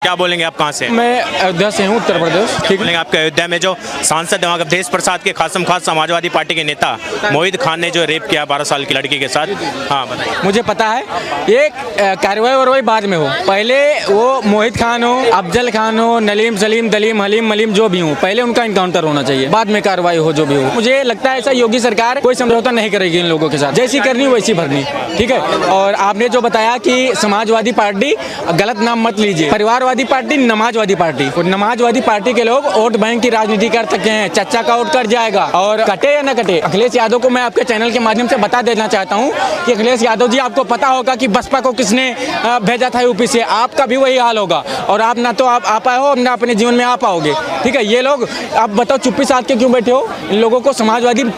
क्या बोलेंगे आप, कहाँ से? मैं अयोध्या से हूँ, उत्तर प्रदेश। ठीक बोलेंगे आपके अयोध्या में जो सांसद है देश प्रसाद के खासम खास समाजवादी पार्टी के नेता मोहित खान ने जो रेप किया 12 साल की लड़की के साथ, हाँ बताइए। मुझे पता है ये कार्रवाई वारवाई बाद में हो, पहले वो मोहित खान हो, अफजल खान हो, नलीम सलीम दलीम हलीम मलीम जो भी हो, पहले उनका इनकाउंटर होना चाहिए, बाद में कार्रवाई हो जो भी हो। मुझे लगता है ऐसा योगी सरकार कोई समझौता नहीं करेगी इन लोगों के साथ, जैसी करनी वैसी भरनी। ठीक है। और आपने जो बताया कि समाजवादी पार्टी, गलत नाम मत लीजिए, परिवारवादी पार्टी, नमाजवादी पार्टी। और नमाजवादी पार्टी के लोग वोट बैंक की राजनीति कर सकते हैं, चच्चा का वोट कट जाएगा और कटे या न कटे। अखिलेश यादव को मैं आपके चैनल के माध्यम से बता देना चाहता हूँ कि अखिलेश यादव जी, आपको पता होगा कि बसपा को किसने भेजा था यूपी से, आपका भी वही हाल होगा। और आप ना तो आप आ पाए हो, ना अपने जीवन में आ पाओगे। ठीक है। ये लोग, आप बताओ चुप्पी साध के क्यों बैठे हो? इन लोगों को,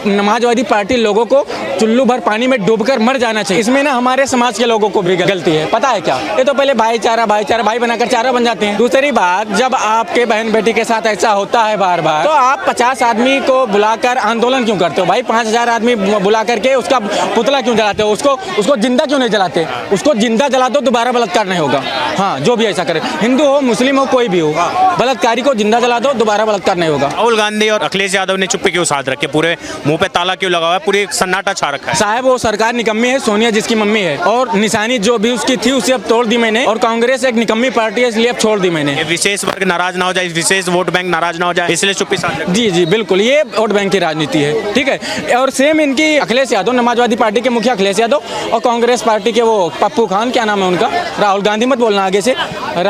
नमाजवादी पार्टी लोगों को चुल्लू भर पानी में डूबकर मर जाना चाहिए। इसमें ना हमारे समाज के लोगों को भी गलती है, पता है क्या? ये तो पहले भाईचारा भाई बनाकर चारा बन जाते हैं। दूसरी बात, जब आपके बहन बेटी के साथ ऐसा होता है बार बार, तो आप 50 आदमी को बुलाकर आंदोलन क्यों करते हो भाई? 5000 आदमी बुला करके उसका पुतला क्यों जलाते हो? उसको जिंदा क्यों नहीं जलाते? उसको जिंदा जला दो, दोबारा बलात्कार नहीं होगा। हाँ, जो भी ऐसा करे, हिंदू हो, मुस्लिम हो, कोई भी हो, बलात्कारी को जिंदा जला दो, दोबारा बलात्कार नहीं होगा। राहुल गांधी और अखिलेश यादव ने चुप्पी क्यों साध रखे, पूरे मुंह पे ताला क्यों लगा हुआ है, पूरी सन्नाटा छा रखा है? साहब, वो सरकार निकम्मी है, सोनिया जिसकी मम्मी है, और निशानी जो भी उसकी थी उसे अब तोड़ दी मैंने। और कांग्रेस एक निकम्मी पार्टी है, इसलिए अब छोड़ दी मैंने। विशेष वर्ग नाराज ना हो जाए, विशेष वोट बैंक नाराज ना हो जाए, इसलिए चुप्पी साध रखी। जी जी बिल्कुल, ये वोट बैंक की राजनीति है। ठीक है। और सेम इनकी अखिलेश यादव, समाजवादी पार्टी के मुखिया अखिलेश यादव, और कांग्रेस पार्टी के वो पप्पू खान, क्या नाम है उनका, राहुल गांधी मत बोलना आगे से,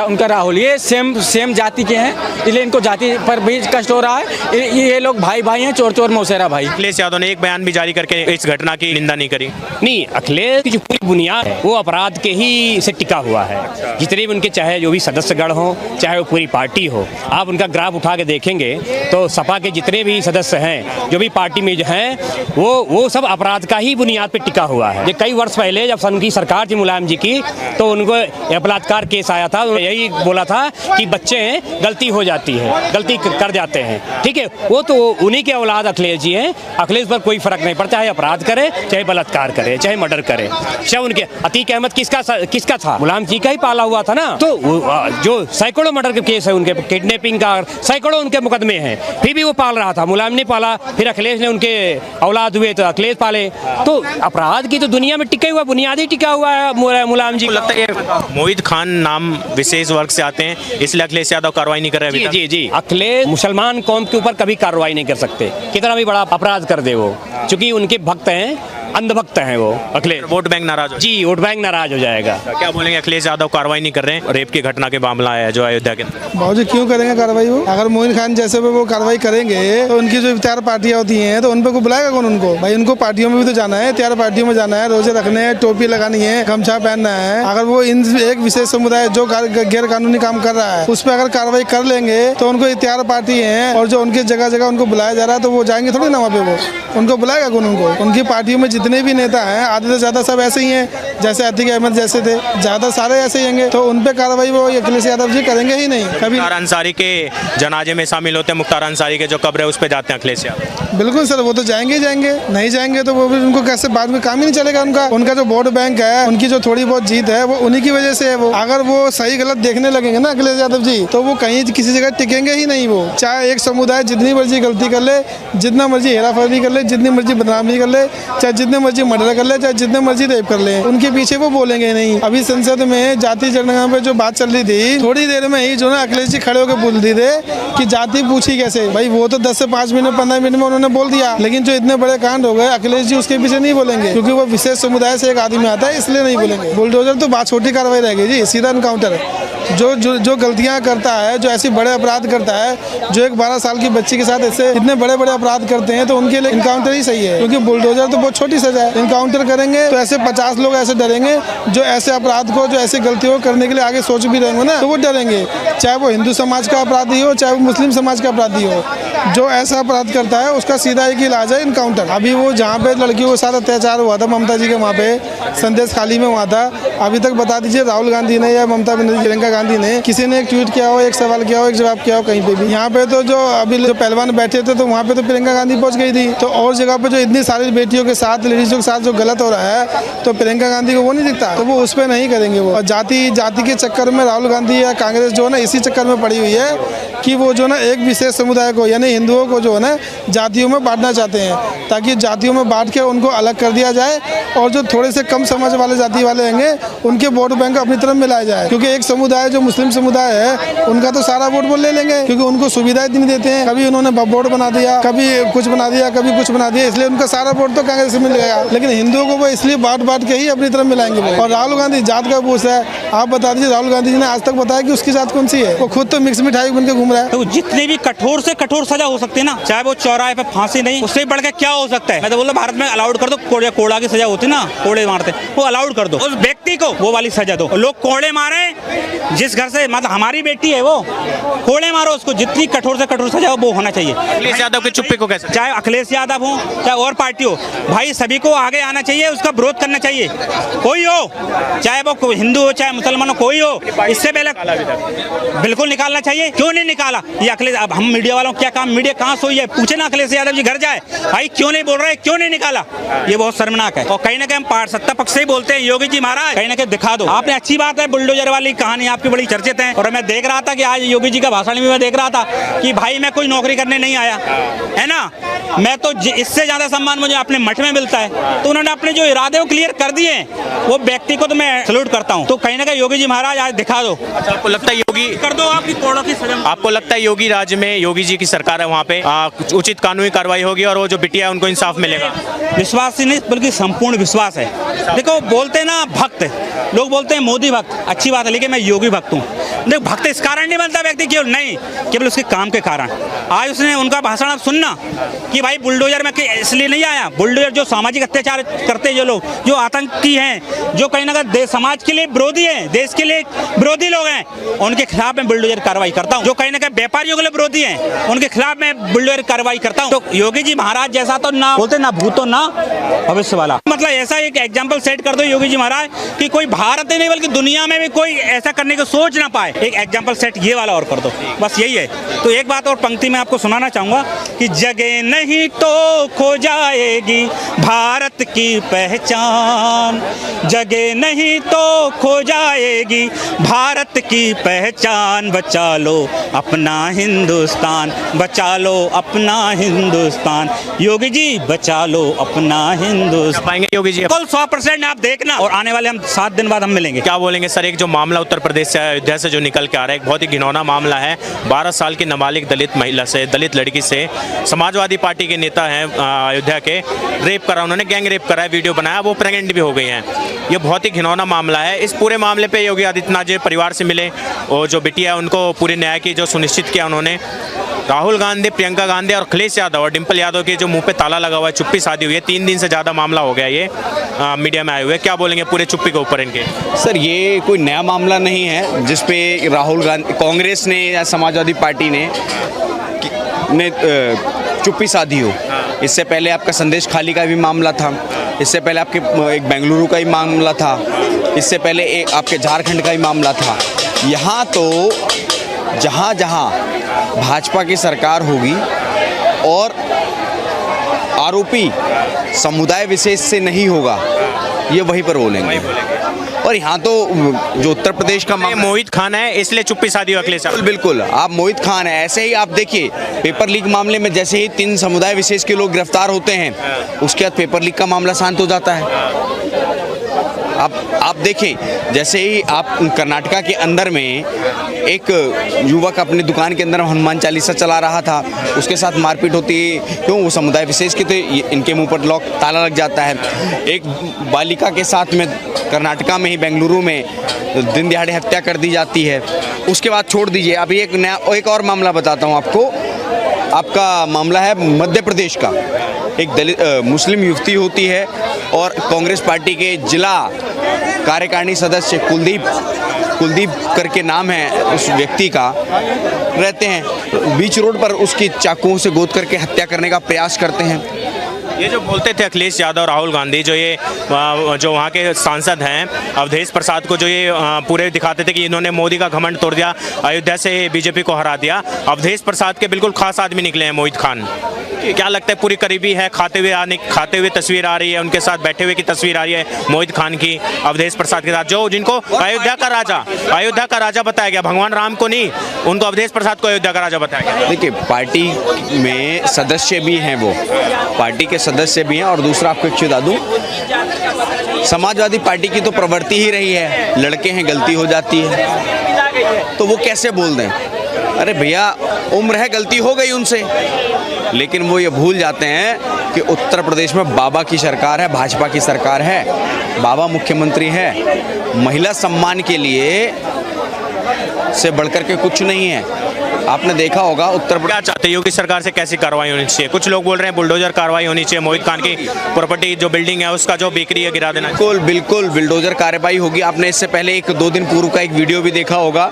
उनका राहुल, ये सेम जाति के हैं, इसलिए इनको जाति पर भी कष्ट हो रहा है। ये लोग भाई भाई हैं, चोर चोर मौसेरा भाई। अखिलेश यादव ने एक बयान भी जारी करके इस घटना की निंदा नहीं करी। नहीं, अखिलेश की जो पूरी बुनियाद है वो अपराध के ही से टिका हुआ है। जितने भी उनके, चाहे जो भी सदस्यगण हो, चाहे वो पूरी पार्टी हो, आप उनका ग्राफ उठा के देखेंगे तो सपा के जितने भी सदस्य हैं, जो भी पार्टी में जो हैं, वो सब अपराध का ही बुनियाद पे टिका हुआ है। ये कई वर्ष पहले जब उनकी सरकार थी मुलायम जी की, तो उनको बलात्कार केस आया था, यही बोला था कि बच्चे हैं, गलती हो जाती है, गलती कर जाते हैं। ठीक है। वो तो उन्हीं के औलाद अखिलेश जी हैं, अखिलेश पर कोई फर्क नहीं पड़ता, चाहे अपराध करे, चाहे बलात्कार करे, चाहे मर्डर करे। चाहे उनके अतीक अहमद किसका था? मुलायम जी का ही पाला हुआ था ना। तो जो सैकड़ों मर्डर के केस है, उनके किडनैपिंग का सैकड़ों उनके मुकदमे हैं, फिर भी वो पाल रहा था। मुलायम ने पाला, फिर अखिलेश ने, उनके औलाद हुए तो अखिलेश पाले। तो अपराध की तो दुनिया में टिका हुआ, बुनियादी टिका हुआ है मुलायम जी। लगता है मोहित खान नाम विशेष वर्ग से आते हैं, इसलिए अखिलेश यादव कार्रवाई नहीं कर रहे अभी तक। जी, अखिलेश मुसलमान कौम के ऊपर कभी कार्रवाई नहीं कर सकते, कितना भी बड़ा अपराध कर दे वो, क्योंकि उनके भक्त हैं, अंधभक्त हैं वो अखिलेश। वोट बैंक नाराज हो, जी, वोट बैंक नाराज हो जाएगा। क्या बोलेंगे? अखिलेश यादव कार्रवाई नहीं कर रहे हैं, रेप की घटना के मामला है जो अयोध्या के। बाबूजी क्यों करेंगे कार्रवाई? वो अगर मोहित खान जैसे पे वो कार्रवाई करेंगे तो उनकी जो 4 पार्टियां होती हैं, तो उन पे को बुलाएगा कौन उनको? भाई उनको पार्टियों में भी तो जाना है, 4 पार्टियों में जाना है, रोजे रखने हैं, टोपी लगानी है, गमछा पहनना है। अगर वो इन एक विशेष समुदाय जो गैर कानूनी काम कर रहा है उस पर अगर कार्रवाई कर लेंगे, तो उनको 4 पार्टी है और जो उनकी जगह जगह उनको बुलाया जा रहा है, तो वो जाएंगे थोड़ी ना वहाँ पे? वो उनको बुलाएगा कौन? उनको उनकी पार्टियों में जितने भी नेता हैं, आधे से ज्यादा सब ऐसे ही हैं, जैसे अतीक अहमद जैसे थे, ज्यादा सारे ऐसे ही होंगे। तो उन पे कार्रवाई वो अखिलेश यादव जी करेंगे ही नहीं कभी। मुख्तार अंसारी के जनाजे में शामिल होते हैं, मुख्तार अंसारी के जो कब्र है उस पे जाते हैं अखिलेश यादव। बिल्कुल सर, वो तो जाएंगे ही जाएंगे, नहीं जाएंगे तो वो भी उनको कैसे, बाद में काम ही नहीं चलेगा उनका जो वोट बैंक है, उनकी जो थोड़ी बहुत जीत है, वो उन्हीं की वजह से है। वो अगर वो सही गलत देखने लगेंगे ना अखिलेश यादव जी, तो वो कहीं किसी जगह टिकेंगे ही नहीं। वो चाहे एक समुदाय जितनी मर्जी गलती कर ले, जितना मर्जी हेराफेरी कर ले, जितनी मर्जी बदनामी कर ले, चाहे जितने मर्जी मर्डर कर ले, चाहे जितने मर्जी रेप कर ले, उनके पीछे वो बोलेंगे नहीं। अभी संसद में जाति जनगणना पे जो बात चल रही थी, थोड़ी देर में ही जो ना अखिलेश जी खड़े होकर बोल दिए थे कि जाति पूछी कैसे। भाई वो तो 10 से 5 मिनट 15 मिनट में उन्होंने बोल दिया, लेकिन जो इतने बड़े कांड हो गए, अखिलेश जी उसके पीछे नहीं बोलेंगे, क्योंकि वो विशेष समुदाय से एक आदमी आता है, इसलिए नहीं बोलेंगे। बुलडोजर तो बात छोटी कार्रवाई रहेगी जी, सीधा इनकाउंटर। जो गलतियां करता है, जो ऐसे बड़े अपराध करता है, जो एक 12 साल की बच्ची के साथ ऐसे इतने बड़े बड़े अपराध करते हैं, तो उनके लिए इनकाउंटर ही सही है, क्योंकि बुलडोजर तो बहुत छोटी सजा है। इनकाउंटर करेंगे तो ऐसे 50 लोग ऐसे डरेंगे, जो ऐसे अपराध को, जो ऐसी गलतियों को करने के लिए आगे सोच भी रहेंगे ना, तो वो डरेंगे। चाहे वो हिंदू समाज का अपराधी हो चाहे वो मुस्लिम समाज का अपराधी हो, जो ऐसा अपराध करता है उसका सीधा एक इलाज है इनकाउंटर। अभी वो जहाँ पे लड़कियों के साथ अत्याचार हुआ था ममता जी के वहाँ पे संदेश खाली में हुआ था, अभी तक बता दीजिए राहुल गांधी ने या ममता बनर्जी प्रियंका गांधी ने किसी ने एक ट्वीट किया हो, एक सवाल किया हो, एक जवाब किया हो कहीं पे भी? यहाँ पे तो जो अभी जो पहलवान बैठे थे तो वहाँ पे तो प्रियंका गांधी पहुँच गई थी, तो और जगह पे जो इतनी सारी बेटियों के साथ लेडीजों के साथ जो गलत हो रहा है तो प्रियंका गांधी को वो नहीं दिखता, तो वो उस पर नहीं करेंगे वो। और जाति के चक्कर में राहुल गांधी या कांग्रेस जो है ना इसी चक्कर में पड़ी हुई है कि वो जो ना एक विशेष समुदाय को यानी हिंदुओं को जो है ना जातियों में बांटना चाहते हैं, ताकि जातियों में बांट के उनको अलग कर दिया जाए और जो थोड़े से कम समझ वाले जाति वाले होंगे उनके वोट बैंक अपनी तरफ मिलाया जाए। क्योंकि एक समुदाय जो मुस्लिम समुदाय है उनका तो सारा वोट वो ले लेंगे, क्योंकि उनको सुविधाएं इतनी देते हैं, कभी उन्होंने बोर्ड बना दिया, कभी कुछ बना दिया, कभी कुछ बना दिया, इसलिए उनका सारा वोट तो कांग्रेस से मिल गया। लेकिन हिंदुओं को वो इसलिए बांट के ही अपनी तरफ मिलाएंगे वो। और राहुल गांधी जात का पूछ है, आप बता दीजिए राहुल गांधी जी ने आज तक बताया कि उसकी जात कौन सी है? वो खुद तो मिक्स मिठाई बन के घूम रहा है। तो जितनी भी कठोर से कठोर सजा हो सकती है ना, चाहे वो चौराहे पे फांसी नहीं, उससे बढ़ के क्या हो सकता है? मैं तो बोल रहा भारत में अलाउड कर दो, कोड़ा की सजा होती ना, कोड़े मारते, वो अलाउड कर दो, उस व्यक्ति को वो वाली सजा दो। लोग कोड़े मारे जिस घर से, मतलब हमारी बेटी है वो, कोड़े मारो उसको, जितनी कठोर से कठोर सजा हो वो होना चाहिए। अखिलेश यादव की चुप्पी को कैसे? चाहे अखिलेश यादव हो चाहे और पार्टी हो, भाई सभी को आगे आना चाहिए, उसका विरोध करना चाहिए, कोई हो, चाहे वो हिंदू हो चाहे मुसलमान हो, कोई हो, इससे पहले बिल्कुल निकालना चाहिए। क्यों नहीं निकाला ये अखिलेश? अब हम मीडिया वालों क्या काम, मीडिया कहाँ सोई है? पूछे ना अखिलेश यादव जी घर जाए, भाई क्यों नहीं बोल रहे, क्यों नहीं निकाला? ये बहुत शर्मनाक है। और कहीं ना कहीं हम सत्ता पक्ष से ही बोलते हैं, योगी जी महाराज कहीं ना कहीं दिखा दो। आपने अच्छी बात है, बुलडोजर वाली कहानी आपकी बड़ी चर्चित है, और मैं देख रहा था कि आज योगी जी का भाषण भी मैं देख रहा था कि भाई मैं कोई नौकरी करने नहीं आया है ना, मैं तो इससे ज्यादा सम्मान मुझे अपने मठ में मिलता है। तो उन्होंने अपने जो इरादे वो क्लियर कर दिए, वो व्यक्ति को तो मैं सैल्यूट करता हूँ। तो कहीं ना कहीं योगी जी महाराज आज दिखा दो। अच्छा, आपको लगता है योगी कर दो आपकी कोड़ों की सजा? आपको लगता है योगी राज्य में योगी जी की सरकार है, वहाँ पे उचित कानूनी कार्रवाई होगी और वो जो बिटिया है उनको इंसाफ मिलेगा? विश्वास ही नहीं बल्कि संपूर्ण विश्वास है। देखो बोलते हैं ना भक्त, लोग बोलते हैं मोदी भक्त, अच्छी बात है, लेकिन मैं योगी भक्त हूँ। देखो भक्त इस कारण नहीं बनता व्यक्ति, केवल नहीं, केवल उसके काम के कारण। आज उसने उनका भाषण आप सुनना कि भाई बुलडोजर में इसलिए नहीं आया, बुलडोजर जो सामाजिक अत्याचार करते हैं, जो लोग जो आतंकी हैं, जो कहीं ना कहीं समाज के लिए विरोधी हैं, देश के लिए विरोधी लोग हैं, उनके खिलाफ मैं बुलडोजर कार्रवाई करता हूँ। जो कहीं ना कहीं व्यापारियों के लिए विरोधी हैं, उनके खिलाफ मैं बुलडोजर कार्रवाई करता हूँ। तो योगी जी महाराज जैसा तो ना बोलते ना भूतो ना भविष्य वाला, मतलब ऐसा एक एग्जाम्पल सेट कर दो योगी जी महाराज कि कोई भारत ही नहीं बल्कि दुनिया में भी कोई ऐसा करने को सोच ना पाए। एक एग्जाम्पल सेट ये वाला और कर दो, बस यही है। तो एक बात और पंक्ति में आपको सुनाना चाहूंगा कि जगह नहीं तो खो जाएगी भारत की पहचान, जगह नहीं तो खो जाएगी भारत की पहचान, बचा लो अपना हिंदुस्तान, बचा लो अपना हिंदुस्तान, योगी जी बचा लो अपना हिंदुस्तान। पाएंगे योगी जी? 100% आप देखना, और आने वाले हम 7 दिन बाद हम मिलेंगे। क्या बोलेंगे सर? एक जो मामला उत्तर प्रदेश से अयोध्या से जो निकल के आ रहा है, एक बहुत ही घिनौना मामला है। 12 साल की नाबालिग दलित महिला से, दलित लड़की से समाजवादी पार्टी के नेता हैं अयोध्या के, रेप करा, उन्होंने गैंग रेप करा है, वीडियो बनाया, वो प्रेग्नेंट भी हो गई हैं। ये बहुत ही घिनौना मामला है। इस पूरे मामले पे योगी आदित्यनाथ जी परिवार से मिले और जो बिटिया है उनको पूरे न्याय की जो सुनिश्चित किया उन्होंने। राहुल गांधी, प्रियंका गांधी और अखिलेश यादव और डिम्पल यादव के जो मुंह पे ताला लगा हुआ है, चुप्पी साधी हुई है, 3 दिन से ज़्यादा मामला हो गया ये मीडिया में आए हुए। क्या बोलेंगे पूरे चुप्पी के ऊपर इनके? सर ये कोई नया मामला नहीं है जिसपे राहुल गांधी, कांग्रेस ने या समाजवादी पार्टी ने चुप्पी साधी हो। इससे पहले आपका संदेश खाली का भी मामला था, इससे पहले आपके एक बेंगलुरु का ही मामला था, इससे पहले एक आपके झारखंड का ही मामला था। यहाँ तो जहाँ जहाँ भाजपा की सरकार होगी और आरोपी समुदाय विशेष से नहीं होगा, ये वहीं पर बोलेंगे। और यहाँ तो जो उत्तर प्रदेश का मोहित खान है इसलिए चुप्पी साधी अखिलेश। बिल्कुल, आप मोहित खान है, ऐसे ही आप देखिए पेपर लीक मामले में जैसे ही 3 समुदाय विशेष के लोग गिरफ्तार होते हैं, उसके बाद पेपर लीक का मामला शांत हो जाता है। आप देखें, जैसे ही आप कर्नाटका के अंदर में एक युवक अपनी दुकान के अंदर हनुमान चालीसा चला रहा था, उसके साथ मारपीट होती है, क्यों? वो समुदाय विशेष के थे, इनके मुंह पर लॉक ताला लग जाता है। एक बालिका के साथ में कर्नाटका में ही बेंगलुरु में दिन दिहाड़े हत्या कर दी जाती है। उसके बाद छोड़ दीजिए, अभी एक और मामला बताता हूँ आपको। आपका मामला है मध्य प्रदेश का। एक दलित मुस्लिम युवती होती है और कांग्रेस पार्टी के जिला कार्यकारिणी सदस्य कुलदीप कुलदीप करके नाम है उस व्यक्ति का, रहते हैं बीच रोड पर, उसकी चाकुओं से गोद करके हत्या करने का प्रयास करते हैं। ये जो बोलते थे अखिलेश यादव, राहुल गांधी, जो ये जो वहाँ के सांसद हैं अवधेश प्रसाद को, जो ये पूरे दिखाते थे कि इन्होंने मोदी का घमंड तोड़ दिया, अयोध्या से बीजेपी को हरा दिया। अवधेश प्रसाद के बिल्कुल खास आदमी निकले हैं मोहित खान। क्या लगता है, पूरी करीबी है, खाते हुए तस्वीर आ रही है, उनके साथ बैठे हुए की तस्वीर आ रही है मोहित खान की अवधेश प्रसाद के साथ, जो जिनको अयोध्या का राजा बताया गया, भगवान राम को नहीं, उनको अवधेश प्रसाद को अयोध्या का राजा बताया गया। देखिए, पार्टी में सदस्य भी हैं, वो पार्टी के सदस्य भी हैं। और दूसरा आपको एक चीज बता दूं, समाजवादी पार्टी की तो प्रवृत्ति ही रही है, लड़के हैं गलती हो जाती है, तो वो कैसे बोल दें? अरे भैया, उम्र है, गलती हो गई उनसे, लेकिन वो ये भूल जाते हैं कि उत्तर प्रदेश में बाबा की सरकार है, भाजपा की सरकार है, बाबा मुख्यमंत्री है। महिला सम्मान के लिए से बढ़कर के कुछ नहीं है। आपने देखा होगा उत्तर प्रदेश। क्या चाहते हैं योगी सरकार से, कैसी कार्रवाई होनी चाहिए? कुछ लोग बोल रहे हैं बुलडोजर कार्रवाई होनी चाहिए, मोहित खान की प्रॉपर्टी जो बिल्डिंग है उसका जो बिक्री है गिरा देना। बिल्कुल बिल्डोजर कार्रवाई होगी। आपने इससे पहले 1-2 दिन पूर्व का एक वीडियो भी देखा होगा,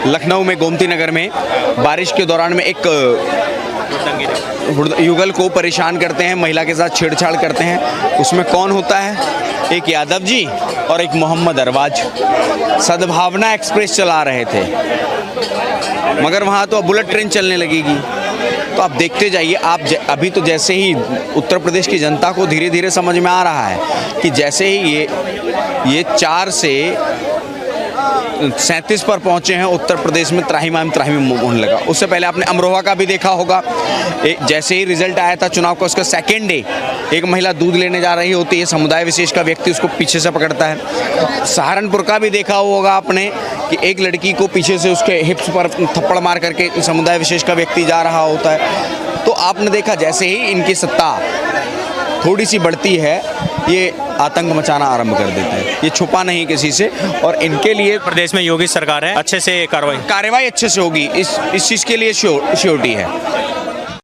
लखनऊ में गोमती नगर में बारिश के दौरान में एक युगल को परेशान करते हैं, महिला के साथ छेड़छाड़ करते हैं। उसमें कौन होता है? एक यादव जी और एक मोहम्मद अरबाज सद्भावना एक्सप्रेस चला रहे थे, मगर वहाँ तो अब बुलेट ट्रेन चलने लगेगी। तो आप देखते जाइए। आप अभी तो जैसे ही उत्तर प्रदेश की जनता को धीरे धीरे समझ में आ रहा है कि जैसे ही ये 4 से 37 पर पहुंचे हैं, उत्तर प्रदेश में त्राहिमाम होने लगा। उससे पहले आपने अमरोहा का भी देखा होगा, जैसे ही रिजल्ट आया था चुनाव का, उसका सेकेंड डे एक महिला दूध लेने जा रही होती है, समुदाय विशेष का व्यक्ति उसको पीछे से पकड़ता है। सहारनपुर का भी देखा होगा आपने कि एक लड़की को पीछे से उसके हिप्स पर थप्पड़ मार करके समुदाय विशेष का व्यक्ति जा रहा होता है। तो आपने देखा जैसे ही इनकी सत्ता थोड़ी सी बढ़ती है, ये आतंक मचाना आरंभ कर देते हैं। ये छुपा नहीं किसी से, और इनके लिए प्रदेश में योगी सरकार है, अच्छे से कार्रवाई अच्छे से होगी, इस चीज़ के लिए श्योरिटी है।